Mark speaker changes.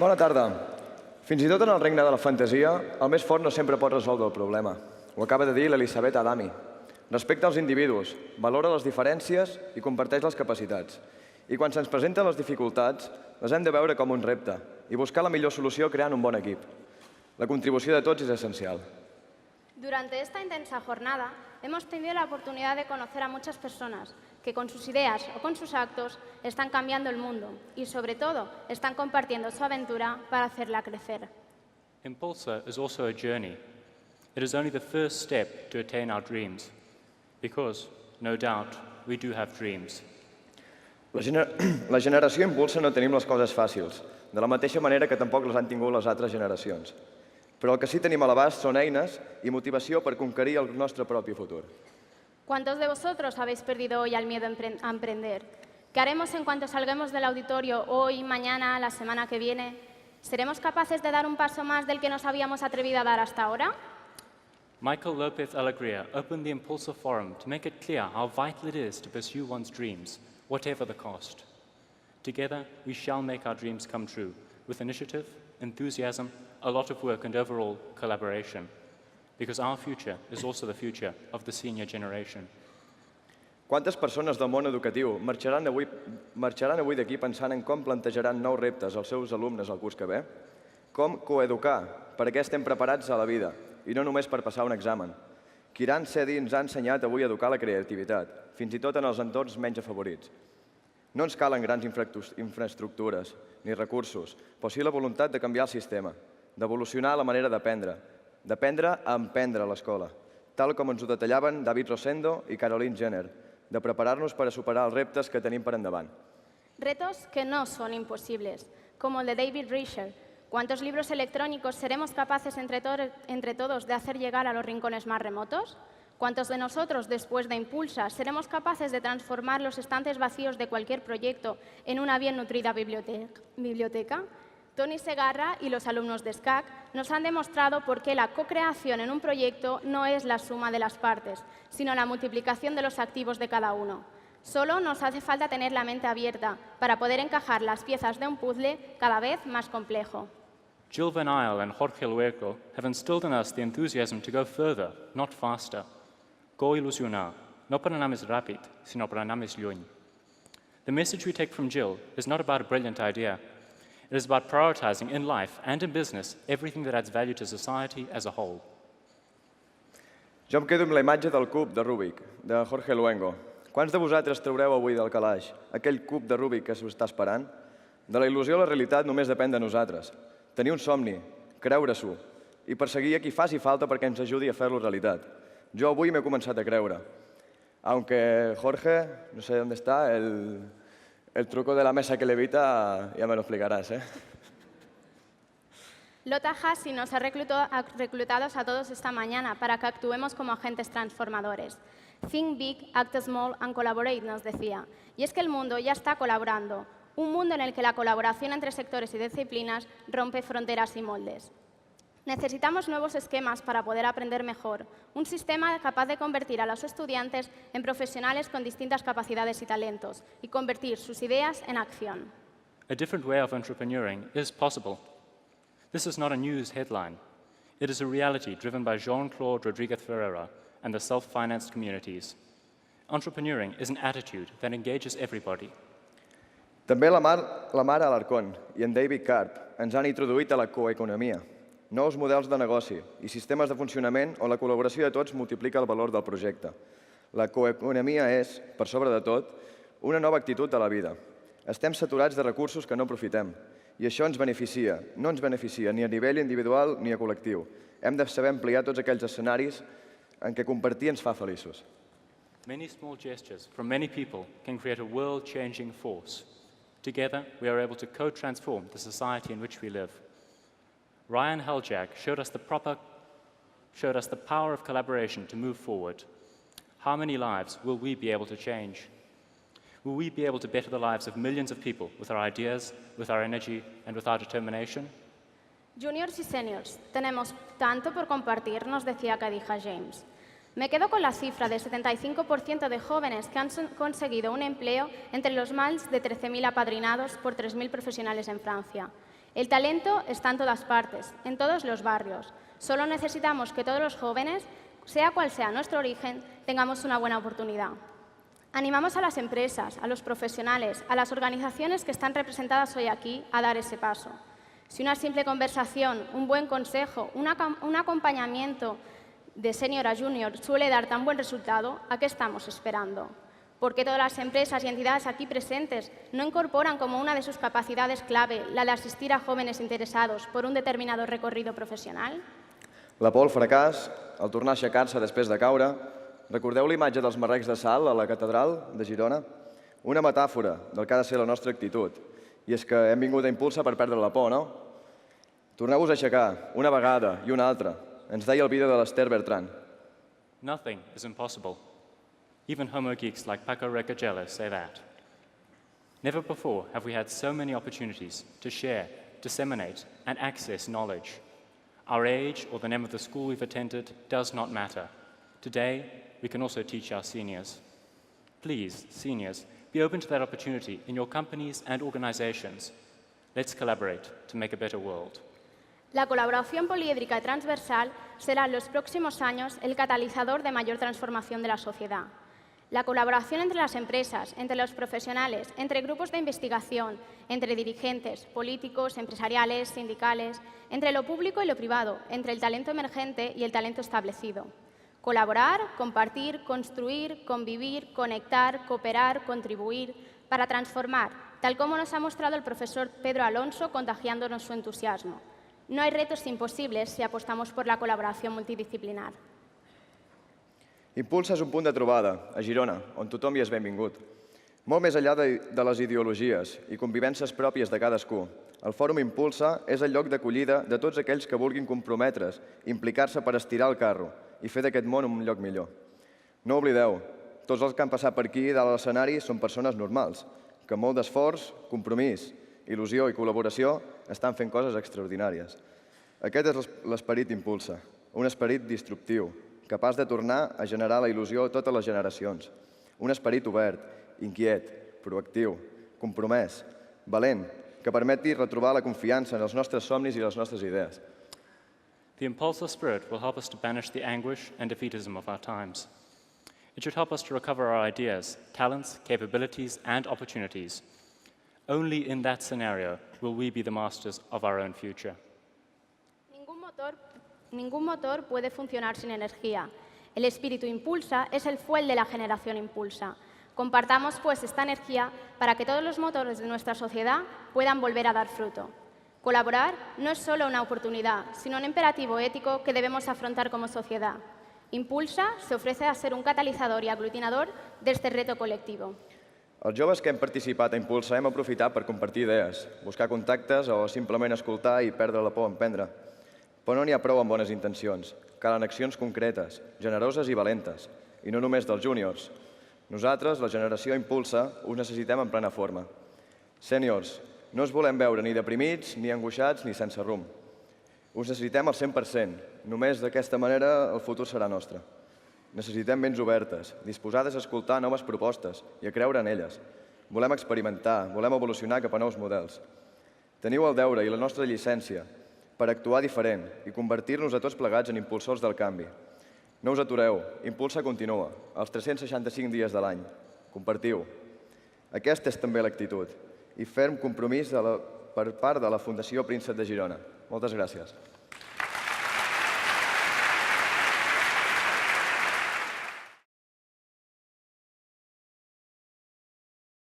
Speaker 1: Bona tarda. Fins i tot en el regne de la fantasia, el més fort no sempre pot resoldre el problema. Ho acaba de dir l'Elisabet Adami. Respecta els individus, valora les diferències i comparteix les capacitats. I quan se'ns presenten les dificultats, les hem de veure com un repte i buscar la millor solució creant un bon equip. La contribució de tots és essencial.
Speaker 2: Durante esta intensa jornada hemos tenido la oportunidad de conocer a muchas personas que con sus ideas o con sus actos están cambiando el mundo y, sobre todo, están compartiendo su aventura para hacerla crecer.
Speaker 3: Impulsa is also a journey. It is only the first step to attain our dreams, because, no doubt, we do have dreams.
Speaker 1: La generació Impulsa no tenim les coses fàcils, de la mateixa manera que tampoc les han tingut les altres generacions. Però el que sí tenim a l'abast són eines i motivació per conquerir el nostre propi futur.
Speaker 2: ¿Cuántos de vosotros habéis perdido hoy al miedo a emprender? ¿Qué haremos en cuanto salgamos del auditorio hoy, mañana, la semana que viene? ¿Seremos capaces de dar un paso más del que nos habíamos atrevido a dar hasta ahora?
Speaker 3: Michael Lopez Alegria opened the Impulsa Forum to make it clear how vital it is to pursue one's dreams, whatever the cost. Together, we shall make our dreams come true, with initiative, enthusiasm, a lot of work and overall collaboration, because our future is also the future of the senior generation.
Speaker 1: Quantes persones del món educatiu marxaran avui d'aquí pensant en com plantejaran nous reptes als seus alumnes el curs que ve? Com coeducar perquè estem preparats a la vida i no només per passar un examen? Kiran Sedi ens ha ensenyat avui a educar la creativitat, fins i tot en els entorns menys afavorits. No ens calen grans infraestructures ni recursos, però sí la voluntat de canviar el sistema, d'evolucionar la manera d'aprendre a emprendre a l'escola, tal com ens ho detallaven David Rosendo i Caroline Jenner, de preparar-nos per a superar els reptes que tenim per endavant.
Speaker 2: Retos que no son imposibles, como el de David Risher. ¿Cuántos libros electrónicos seremos capaces entre todos de hacer llegar a los rincones más remotos? ¿Cuántos de nosotros, después de Impulsa, seremos capaces de transformar los estantes vacíos de cualquier proyecto en una bien nutrida biblioteca? Tony Segarra y los alumnos de SCAC nos han demostrado por qué la co-creación en un proyecto no es la suma de las partes, sino la multiplicación de los activos de cada uno. Solo nos hace falta tener la mente abierta para poder encajar las piezas de un puzzle cada vez más complejo.
Speaker 3: Jill Van Eyl and Jorge Lueco have instilled in us the enthusiasm to go further, not faster. Go ilusionar, no para nada más rápido, sino para nada más lluny. The message we take from Jill is not about a brilliant idea. It is about prioritizing in life and in business everything that adds value to society as a whole.
Speaker 1: Jo em quedo amb la imatge del cub de Rubik, de Jorge Luengo. Quants de vosaltres traureu avui del calaix aquell cub de Rubik que s'ho està esperant? De la il·lusió a la realitat només depèn de nosaltres. Tenir un somni, creure-s'ho i perseguir a qui faci falta perquè ens ajudi a fer-lo realitat. Jo avui m'he començat a creure. Aunque Jorge, no sé dónde está, el truco de la mesa que levita ya me lo explicarás, ¿eh?
Speaker 2: Lota Hassi nos ha reclutado a todos esta mañana para que actuemos como agentes transformadores. Think big, act small and collaborate, nos decía. Y es que el mundo ya está colaborando. Un mundo en el que la colaboración entre sectores y disciplinas rompe fronteras y moldes. Necesitamos nuevos esquemas para poder aprender mejor, un sistema capaz de convertir a los estudiantes en profesionales con distintas capacidades y talentos y convertir sus ideas en acción.
Speaker 3: A different way of entrepreneuring is possible. This is not a news headline. It is a reality driven by Jean-Claude Rodriguez Ferreira and the self-financed communities. Entrepreneuring is an attitude that engages everybody.
Speaker 1: També la Mara Alarcón i en David Karp ens han introduït a la coeconomia, nous models de negoci i sistemes de funcionament on la col·laboració de tots multiplica el valor del projecte. La coeconomia és, per sobre de tot, una nova actitud de la vida. Estem saturats de recursos que no aprofitem i això ens beneficia, no ens beneficia ni a nivell individual ni a col·lectiu. Hem de saber ampliar tots aquells escenaris en què compartir ens fa feliços.
Speaker 3: Many small gestures from many people can create a world-changing force. Together, we are able to co-transform the society in which we live. Ryan Heljak showed us the power of collaboration to move forward. How many lives will we be able to change? Will we be able to better the lives of millions of people with our ideas, with our energy, and with our determination?
Speaker 2: Juniors y seniors, tenemos tanto por compartir, nos decía Khadija James. Me quedo con la cifra del 75% de jóvenes que han conseguido un empleo entre los más de 13.000 apadrinados por 3.000 profesionales en Francia. El talento está en todas partes, en todos los barrios. Solo necesitamos que todos los jóvenes, sea cual sea nuestro origen, tengamos una buena oportunidad. Animamos a las empresas, a los profesionales, a las organizaciones que están representadas hoy aquí a dar ese paso. Si una simple conversación, un buen consejo, un acompañamiento de senior a junior suele dar tan buen resultado, ¿a qué estamos esperando? ¿Por qué todas las empresas y entidades aquí presentes no incorporan como una de sus capacidades clave la de asistir a jóvenes interesados por un determinado recorrido professional?
Speaker 1: La por al fracàs, el tornar a aixecar-se després de caure. Recordeu la imatge dels marrecs de sal a la catedral de Girona? Una metàfora del que ha de ser la nostra actitud. I és que hem vingut a Impulsa per perdre la por, no? Torneu-vos a aixecar, una vegada i una altra. Ens deia el vídeo de l'Esther Bertrand.
Speaker 3: Nothing is impossible. Even homo geeks like Paco Recagello say that. Never before have we had so many opportunities to share, disseminate, and access knowledge. Our age or the name of the school we've attended does not matter. Today, we can also teach our seniors. Please, seniors, be open to that opportunity in your companies and organizations. Let's collaborate to make a better world.
Speaker 2: La colaboración poliédrica y transversal será en los próximos años el catalizador de mayor transformación de la sociedad. La colaboración entre las empresas, entre los profesionales, entre grupos de investigación, entre dirigentes, políticos, empresariales, sindicales, entre lo público y lo privado, entre el talento emergente y el talento establecido. Colaborar, compartir, construir, convivir, conectar, cooperar, contribuir, para transformar, tal como nos ha mostrado el profesor Pedro Alonso contagiándonos su entusiasmo. No hay retos imposibles si apostamos por la colaboración multidisciplinar.
Speaker 1: Impulsa és un punt de trobada, a Girona, on tothom hi és benvingut. Molt més enllà de les ideologies i convivències pròpies de cadascú, el Fòrum Impulsa és el lloc d'acollida de tots aquells que vulguin comprometre's, implicar-se per estirar el carro i fer d'aquest món un lloc millor. No oblideu, tots els que han passat per aquí dalt a l'escenari són persones normals, que amb molt d'esforç, compromís, il·lusió i col·laboració estan fent coses extraordinàries. Aquest és l'esperit Impulsa, un esperit disruptiu, capaç de tornar a generar la il·lusió a totes les generacions. Un esperit obert, inquiet, proactiu, compromès, valent, que permeti retrobar la confiança en els nostres somnis i les nostres idees.
Speaker 3: The Impulsa spirit will help us to banish the anguish and defeatism of our times. It should help us to recover our ideas, talents, capabilities, and opportunities. Only in that scenario will we be the masters of our own future.
Speaker 2: Ningún motor puede funcionar sin energía. El espíritu Impulsa es el fuel de la generación Impulsa. Compartamos, pues, esta energía para que todos los motores de nuestra sociedad puedan volver a dar fruto. Colaborar no es solo una oportunidad, sino un imperativo ético que debemos afrontar como sociedad. Impulsa se ofrece a ser un catalizador y aglutinador de este reto colectivo.
Speaker 1: Els joves que hem participat a Impulsa hem aprofitat per compartir idees, buscar contactes o simplement escoltar i perdre la por a emprendre. Però no n'hi ha prou amb bones intencions. Calen accions concretes, generoses i valentes, i no només dels júniors. Nosaltres, la generació Impulsa, us necessitem en plena forma. Sèniors, no us volem veure ni deprimits, ni angoixats, ni sense rumb. Us necessitem al 100%. Només d'aquesta manera el futur serà nostre. Necessitem ments obertes, disposades a escoltar noves propostes i a creure en elles. Volem experimentar, volem evolucionar cap a nous models. Teniu el deure i la nostra llicència per actuar diferent i convertir-nos a tots plegats en impulsors del canvi. No us atureu, Impulsa continua, els 365 dies de l'any. Compartiu. Aquesta és també l'actitud i ferm compromís per part de la Fundació Príncep de Girona. Moltes gràcies.